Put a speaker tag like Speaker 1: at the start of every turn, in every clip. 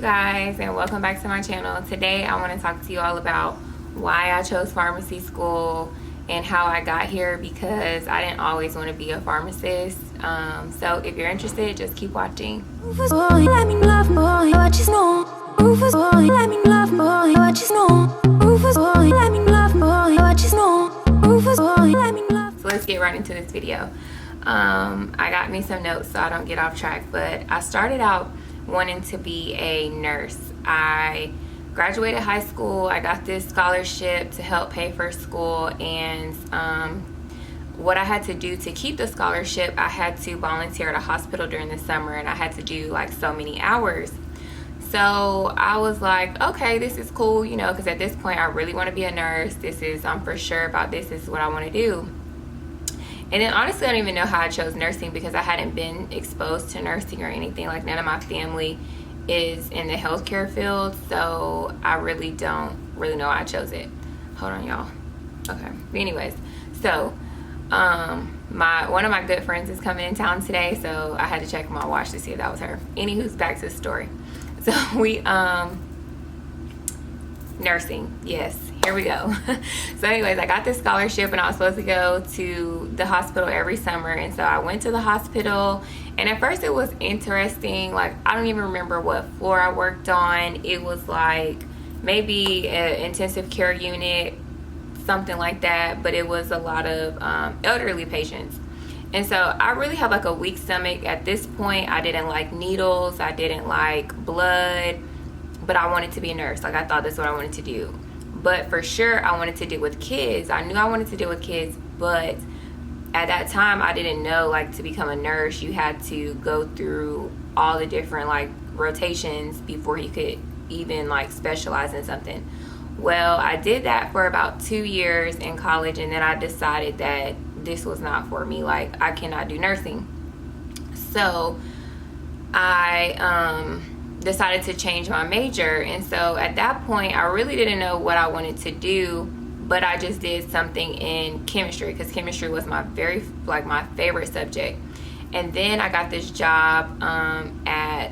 Speaker 1: you guys, and welcome back to my channel. Today I want to talk to you all about why I chose pharmacy school and how I got here, because I didn't always want to be a pharmacist. So if you're interested, just keep watching. So let's get right into this video. I got me some notes so I don't get off track, but I started out wanting to be a nurse. I graduated high school. I got this scholarship to help pay for school, and what I had to do to keep the scholarship, I had to volunteer at a hospital during the summer, and I had to do like so many hours. So I was like, okay, this is cool, you know, because at this point I really want to be a nurse. I'm for sure about this is what I want to do. And then honestly, I don't even know how I chose nursing, because I hadn't been exposed to nursing or anything. Like, none of my family is in the healthcare field, so I really don't know why I chose it. Hold on, y'all. Okay. But anyways, so one of my good friends is coming in town today, so I had to check my watch to see if that was her. Anywho's, back to the story. So we nursing, yes, here we go. So anyways, I got this scholarship and I was supposed to go to the hospital every summer, and so I went to the hospital, and at first it was interesting. Like, I don't even remember what floor I worked on. It was like maybe an intensive care unit, something like that, but it was a lot of elderly patients. And so I really have like a weak stomach at this point. I didn't like needles, I didn't like blood, but I wanted to be a nurse. Like, I thought that's what I wanted to do. But for sure, I wanted to deal with kids. I knew I wanted to deal with kids, but at that time, I didn't know, like, to become a nurse, you had to go through all the different, like, rotations before you could even, like, specialize in something. Well, I did that for about 2 years in college, and then I decided that this was not for me. Like, I cannot do nursing. So I decided to change my major, and so at that point I really didn't know what I wanted to do, but I just did something in chemistry, because chemistry was my my favorite subject. And then I got this job at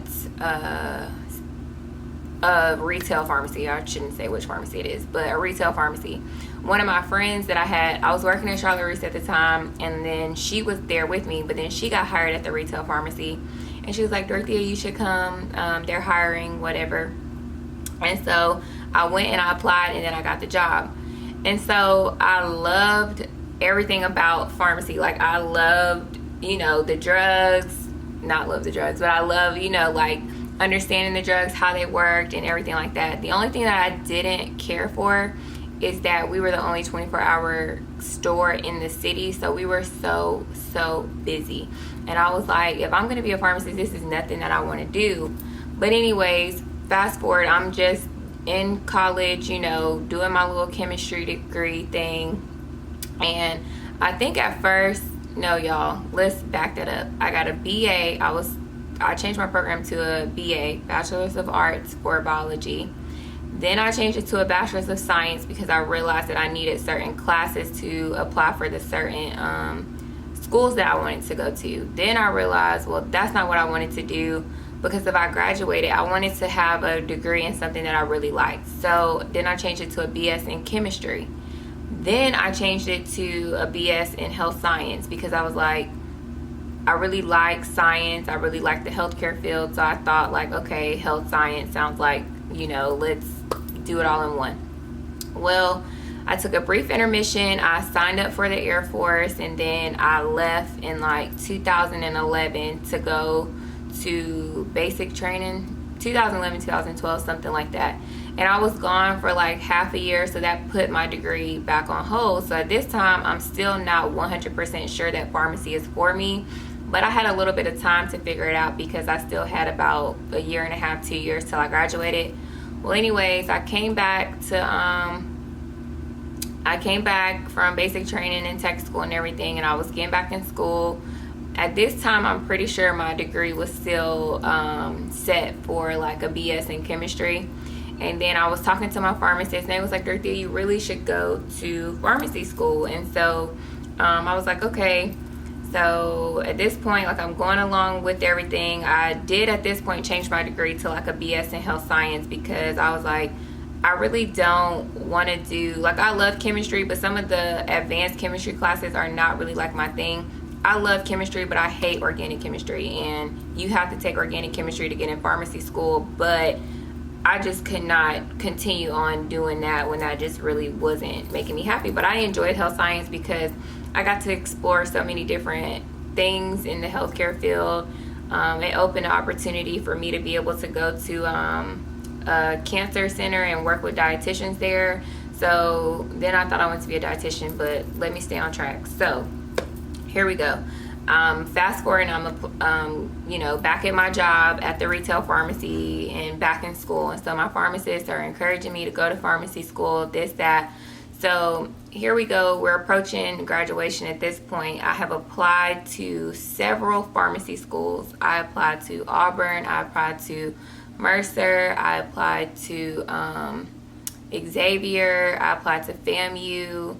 Speaker 1: a retail pharmacy. I shouldn't say which pharmacy it is, but a retail pharmacy. One of my friends that I was working at Charlotte Russe at the time, and then she was there with me, but then she got hired at the retail pharmacy. And she was like, Dorothea, you should come. They're hiring, whatever. And so I went and I applied, and then I got the job. And so I loved everything about pharmacy. Like, I loved, you know, the drugs. Not love the drugs, but I love, you know, like, understanding the drugs, how they worked, and everything like that. The only thing that I didn't care for is that we were the only 24-hour store in the city, so we were so busy. And I was like, if I'm going to be a pharmacist, this is nothing that I want to do. But anyways, fast forward, I'm just in college, you know, doing my little chemistry degree thing. And I think at first, no, y'all, let's back that up. I got a BA. I changed my program to a BA, Bachelor's of Arts for Biology. Then I changed it to a Bachelor's of Science, because I realized that I needed certain classes to apply for the certain schools that I wanted to go to. Then I realized, well, that's not what I wanted to do, because if I graduated, I wanted to have a degree in something that I really liked. So then I changed it to a BS in chemistry. Then I changed it to a BS in health science, because I was like, I really like science. I really like the healthcare field. So I thought, like, okay, health science sounds like, you know, let's do it all in one. Well, I took a brief intermission. I signed up for the Air Force, and then I left in like 2011 to go to basic training, 2011, 2012, something like that. And I was gone for like half a year, so that put my degree back on hold. So at this time, I'm still not 100% sure that pharmacy is for me, but I had a little bit of time to figure it out, because I still had about a year and a half, 2 years till I graduated. Well, anyways, I came back from basic training and tech school and everything, and I was getting back in school. At this time, I'm pretty sure my degree was still set for like a BS in chemistry. And then I was talking to my pharmacist, and they was like, Dorothea, you really should go to pharmacy school. And so I was like, okay. So at this point, like, I'm going along with everything. I did at this point change my degree to like a BS in health science, because I was like, I really don't want to do, like, I love chemistry, but some of the advanced chemistry classes are not really like my thing. I love chemistry, but I hate organic chemistry, and you have to take organic chemistry to get in pharmacy school, but I just could not continue on doing that when that just really wasn't making me happy. But I enjoyed health science because I got to explore so many different things in the healthcare field. It opened an opportunity for me to be able to go to a cancer center and work with dietitians there. So then I thought I wanted to be a dietitian, but let me stay on track. So here we go. Fast forward, I'm back at my job at the retail pharmacy and back in school. And so my pharmacists are encouraging me to go to pharmacy school, this, that. So here we go. We're approaching graduation at this point. I have applied to several pharmacy schools. I applied to Auburn. I applied to Mercer. I applied to Xavier. I applied to FAMU.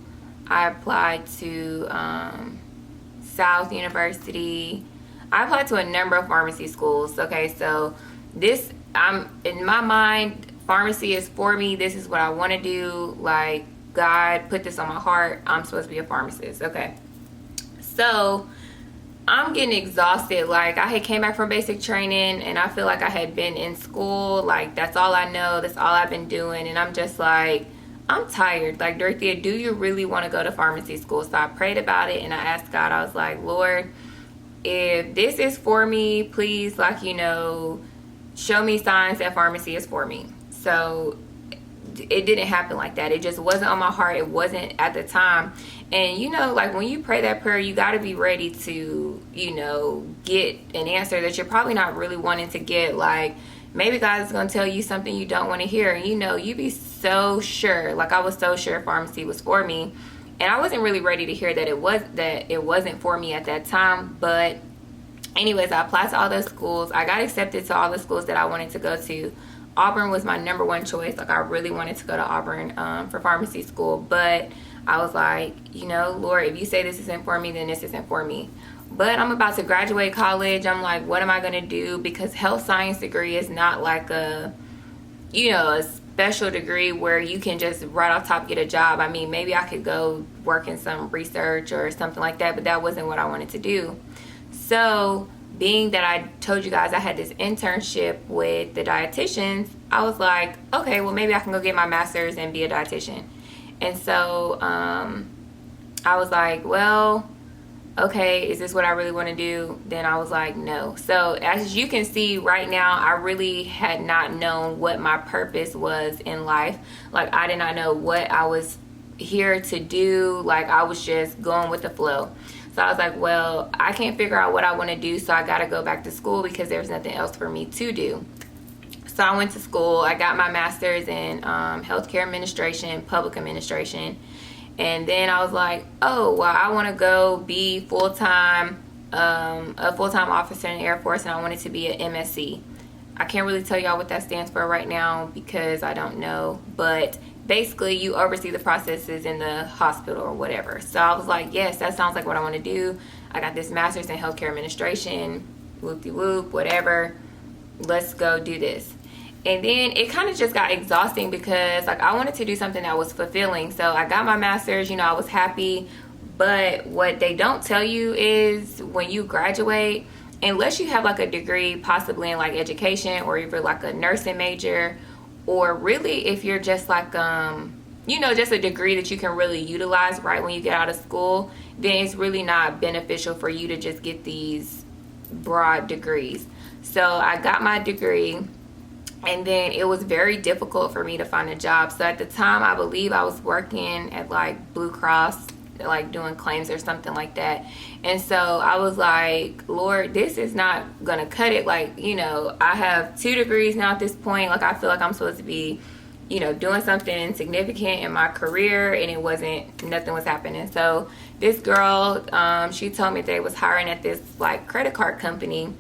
Speaker 1: I applied to South University. I applied to a number of pharmacy schools. Okay, so this, I'm in my mind, pharmacy is for me. This is what I want to do. Like, God put this on my heart. I'm supposed to be a pharmacist. Okay, so I'm getting exhausted. Like, I had came back from basic training and I feel like I had been in school. Like, that's all I know. That's all I've been doing. And I'm just like, I'm tired. Like, Dorothea, do you really want to go to pharmacy school? So I prayed about it and I asked God, I was like, Lord, if this is for me, please, like, show me signs that pharmacy is for me. So it didn't happen like that. It just wasn't on my heart. It wasn't at the time. And, like, when you pray that prayer, you got to be ready to, get an answer that you're probably not really wanting to get. Like, maybe God is going to tell you something you don't want to hear. And, you be so sure. Like, I was so sure pharmacy was for me. And I wasn't really ready to hear that it wasn't for me at that time. But anyways, I applied to all those schools. I got accepted to all the schools that I wanted to go to. Auburn was my number one choice. Like, I really wanted to go to Auburn for pharmacy school. But I was like, Lord, if you say this isn't for me, then this isn't for me. But I'm about to graduate college. I'm like, what am I going to do? Because health science degree is not like a special degree where you can just right off top get a job. I mean, maybe I could go work in some research or something like that, but that wasn't what I wanted to do. So being that I told you guys I had this internship with the dietitians, I was like, okay, well, maybe I can go get my master's and be a dietitian. And so I was like, well, okay, is this what I really want to do? Then I was like, no. So as you can see right now, I really had not known what my purpose was in life. Like, I did not know what I was here to do. Like, I was just going with the flow. So I was like, well, I can't figure out what I want to do, so I got to go back to school because there's nothing else for me to do. So I went to school. I got my master's in healthcare administration, public administration. And then I was like, oh, well, I want to go be a full-time officer in the Air Force, and I wanted to be an MSc. I can't really tell y'all what that stands for right now because I don't know. But basically, you oversee the processes in the hospital or whatever. So I was like, yes, that sounds like what I want to do. I got this master's in healthcare administration, whoop-de-whoop, whatever. Let's go do this. And then it kind of just got exhausting because, like, I wanted to do something that was fulfilling. So I got my master's, I was happy. But what they don't tell you is when you graduate, unless you have, like, a degree possibly in, like, education, or if you're, like, a nursing major, or really if you're just, like, just a degree that you can really utilize right when you get out of school, then it's really not beneficial for you to just get these broad degrees. So I got my degree. And then it was very difficult for me to find a job. So at the time, I believe I was working at, like, Blue Cross, like, doing claims or something like that. And so I was like, Lord, this is not going to cut it. Like, I have 2 degrees now at this point. Like, I feel like I'm supposed to be, doing something significant in my career. And nothing was happening. So this girl, she told me they was hiring at this, like, credit card company.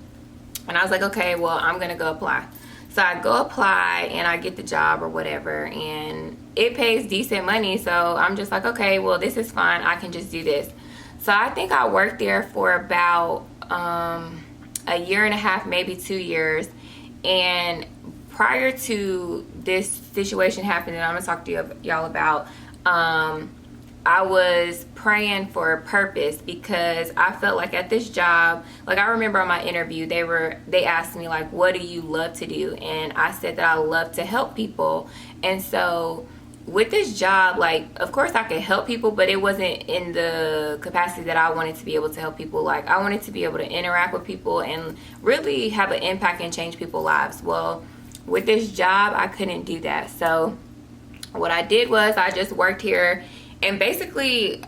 Speaker 1: And I was like, okay, well, I'm going to go apply. So I go apply and I get the job or whatever, and it pays decent money. So I'm just like, okay, well, this is fine. I can just do this. So I think I worked there for about a year and a half, maybe 2 years. And prior to this situation happening, I'm gonna talk to y'all about, I was praying for purpose, because I felt like at this job, like I remember on my interview, they asked me like, what do you love to do? And I said that I love to help people. And so with this job, like, of course I could help people, but it wasn't in the capacity that I wanted to be able to help people. Like, I wanted to be able to interact with people and really have an impact and change people's lives. Well, with this job, I couldn't do that. So what I did was I just worked here, and basically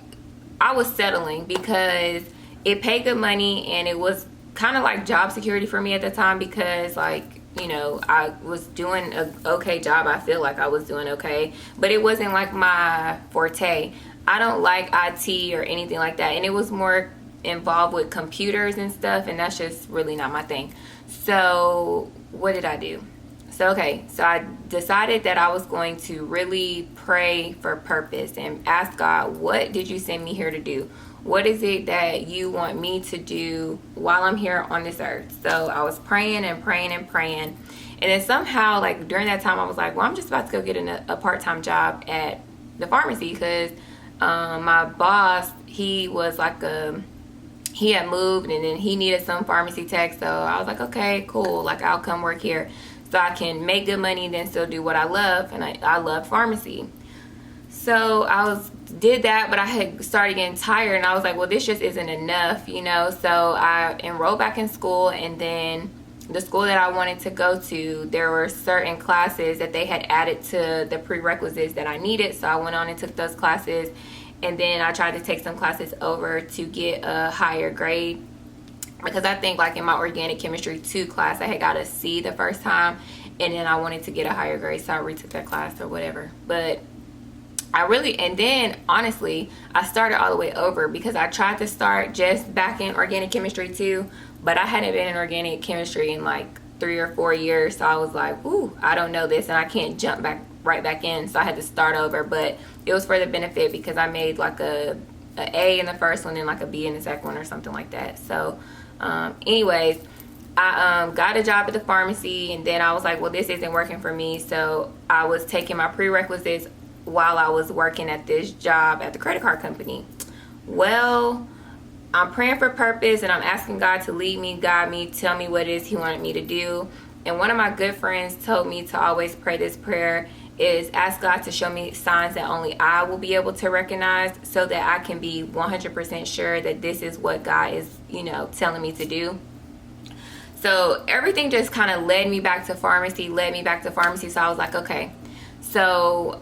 Speaker 1: I was settling because it paid good money, and it was kind of like job security for me at the time, because like, you know, I was doing a okay job. I feel like I was doing okay, but it wasn't like my forte. I don't like IT or anything like that, and it was more involved with computers and stuff, and that's just really not my thing. So what did I do? So I decided that I was going to really pray for purpose and ask God, what did you send me here to do? What is it that you want me to do while I'm here on this earth? So I was praying and praying and praying. And then somehow, like during that time, I was like, well, I'm just about to go get a part-time job at the pharmacy, because my boss, he was like he had moved, and then he needed some pharmacy tech. So I was like, okay, cool. Like, I'll come work here so I can make good money and then still do what I love. And I love pharmacy. So did that, but I had started getting tired, and I was like, well, this just isn't enough, you know. So I enrolled back in school, and then the school that I wanted to go to, there were certain classes that they had added to the prerequisites that I needed. So I went on and took those classes, and then I tried to take some classes over to get a higher grade, because I think like in my organic chemistry 2 class, I had got a C the first time, and then I wanted to get a higher grade, so I retook that class or whatever. But and then honestly, I started all the way over, because I tried to start just back in organic chemistry 2, but I hadn't been in organic chemistry in like 3 or 4 years. So I was like, ooh, I don't know this, and I can't jump right back in. So I had to start over, but it was for the benefit, because I made like a A in the first one and like a B in the second one or something like that. So anyways, I got a job at the pharmacy, and then I was like, well, this isn't working for me. So I was taking my prerequisites while I was working at this job at the credit card company. Well, I'm praying for purpose, and I'm asking God to lead me, guide me, tell me what it is he wanted me to do. And one of my good friends told me to always pray this prayer, is ask God to show me signs that only I will be able to recognize, so that I can be 100% sure that this is what God is, you know, telling me to do. So everything just kind of led me back to pharmacy. So I was like, okay. So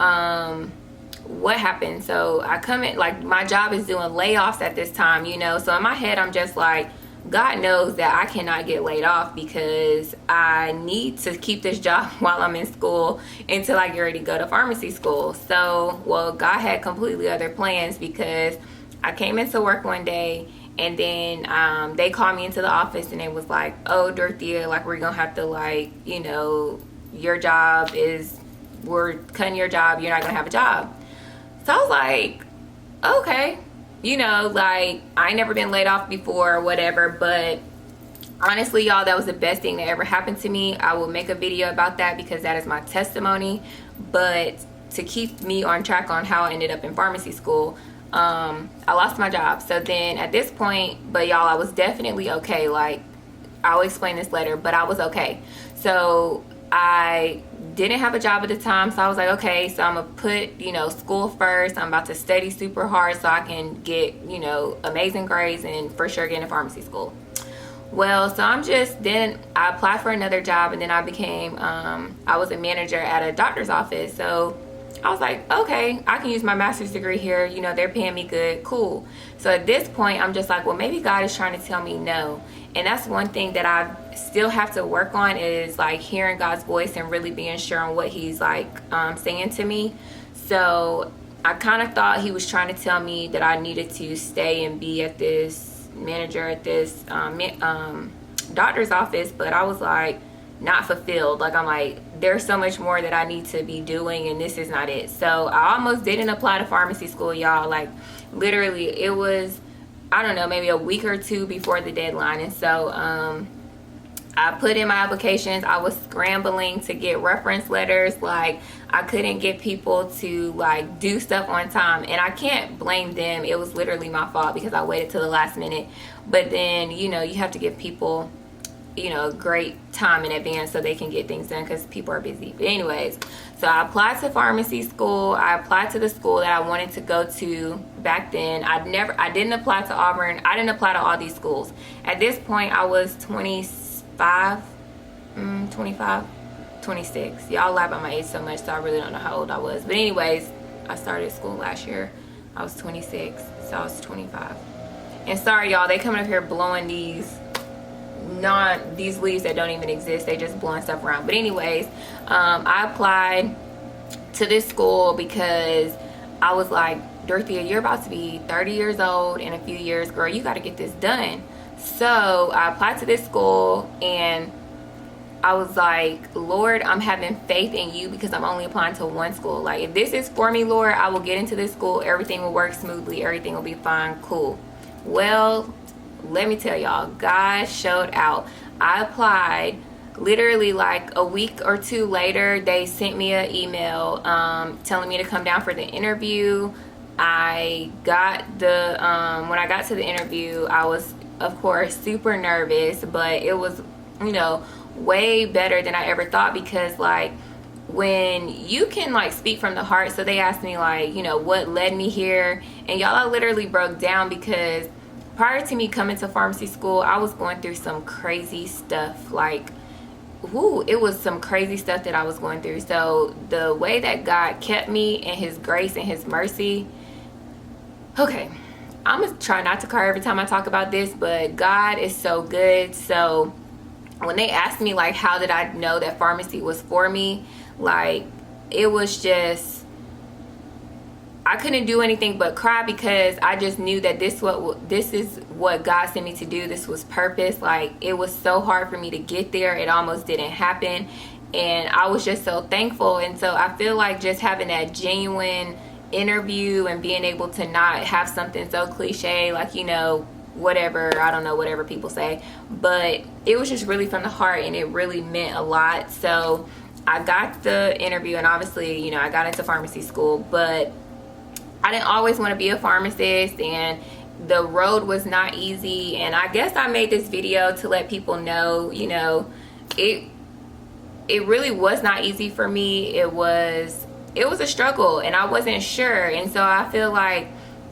Speaker 1: what happened? So I come in, like my job is doing layoffs at this time, you know. So in my head, I'm just like, God knows that I cannot get laid off, because I need to keep this job while I'm in school until I get ready to go to pharmacy school. So, well, God had completely other plans, because I came into work one day, and then they called me into the office, and it was like, oh, Dorothea, like, we're gonna have to, like, you know, we're cutting your job, you're not gonna have a job. So I was like, okay, you know, like, I ain't never been laid off before or whatever, but honestly, y'all, that was the best thing that ever happened to me. I will make a video about that, because that is my testimony. But to keep me on track on how I ended up in pharmacy school, I lost my job. So then at this point, but y'all, I was definitely okay. Like, I'll explain this later, but I was okay. So I didn't have a job at the time, so I was like, okay, so I'm gonna put, you know, school first. I'm about to study super hard so I can get, you know, amazing grades and for sure get into pharmacy school. Well, so then I applied for another job, and then I became, I was a manager at a doctor's office. So I was like, okay, I can use my master's degree here. You know, they're paying me good, cool. So at this point, I'm just like, well, maybe God is trying to tell me no. And that's one thing that I still have to work on, is like hearing God's voice and really being sure on what he's like saying to me. So I kind of thought he was trying to tell me that I needed to stay and be at this manager at this doctor's office, but I was like, not fulfilled. Like, I'm like, there's so much more that I need to be doing, and this is not it. So I almost didn't apply to pharmacy school, y'all. Like, literally, it was I don't know, maybe a week or two before the deadline. And so I put in my applications. I was scrambling to get reference letters. Like, I couldn't get people to like do stuff on time, and I can't blame them. It was literally my fault because I waited till the last minute. But then, you know, you have to give people, you know, great time in advance so they can get things done, because people are busy. But anyways, so I applied to pharmacy school. I applied to the school that I wanted to go to back then. I didn't apply to Auburn. I didn't apply to all these schools. At this point, I was 25, 26. Y'all lie about my age so much, so I really don't know how old I was. But anyways, I started school last year. I was 26, so I was 25. And sorry, y'all, they coming up here blowing these leaves that don't even exist. They just blowing stuff around. But anyways, I applied to this school because I was like, Dorothea, you're about to be 30 years old in a few years, girl. You got to get this done. So I applied to this school, and I was like, Lord, I'm having faith in you because I'm only applying to one school. Like, if this is for me, Lord, I will get into this school. Everything will work smoothly. Everything will be fine. Cool. Well, let me tell y'all, God showed out. I applied. Literally like a week or two later, they sent me an email telling me to come down for the interview. I got the when I got to the interview, I was, of course, super nervous, but it was, you know, way better than I ever thought, because like when you can like speak from the heart. So they asked me like, you know, what led me here, and y'all, I literally broke down because prior to me coming to pharmacy school, I was going through some crazy stuff. Like, whoo, it was some crazy stuff that I was going through. So the way that God kept me in his grace and his mercy, okay, I'm gonna try not to cry every time I talk about this, but God is so good. So when they asked me like, how did I know that pharmacy was for me, like, it was just, I couldn't do anything but cry, because I just knew that this is what God sent me to do. This was purpose. Like, it was so hard for me to get there. It almost didn't happen, and I was just so thankful. And so I feel like just having that genuine interview and being able to not have something so cliche like, you know, whatever, I don't know, whatever people say, but it was just really from the heart, and it really meant a lot. So I got the interview, and obviously, you know, I got into pharmacy school, but I didn't always want to be a pharmacist, and the road was not easy. And I guess I made this video to let people know, you know, it really was not easy for me. It was a struggle, and I wasn't sure. And so I feel like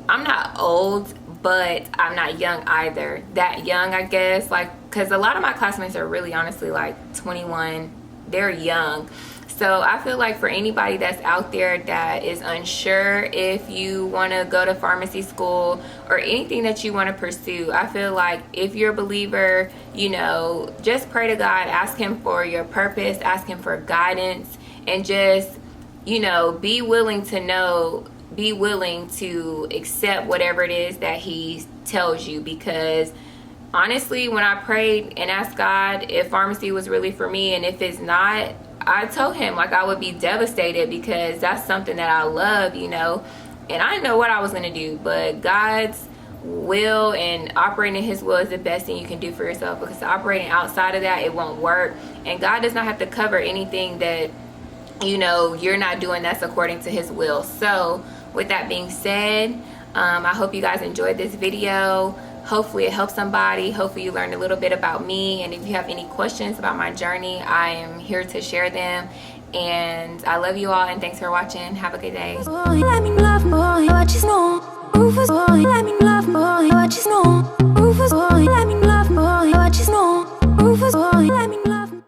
Speaker 1: I'm not old, but I'm not young either. That young, I guess, like, because a lot of my classmates are really honestly like 21. They're young. So I feel like for anybody that's out there that is unsure if you want to go to pharmacy school or anything that you want to pursue, I feel like if you're a believer, you know, just pray to God, ask him for your purpose, ask him for guidance, and just, you know, be willing to accept whatever it is that he tells you. Because honestly, when I prayed and asked God if pharmacy was really for me, and if it's not, I told him like I would be devastated, because that's something that I love, you know, and I didn't know what I was going to do. But God's will and operating in his will is the best thing you can do for yourself, because operating outside of that, it won't work. And God does not have to cover anything that, you know, you're not doing that's according to his will. So with that being said, I hope you guys enjoyed this video. Hopefully it helps somebody. Hopefully you learned a little bit about me. And if you have any questions about my journey, I am here to share them. And I love you all, and thanks for watching. Have a good day.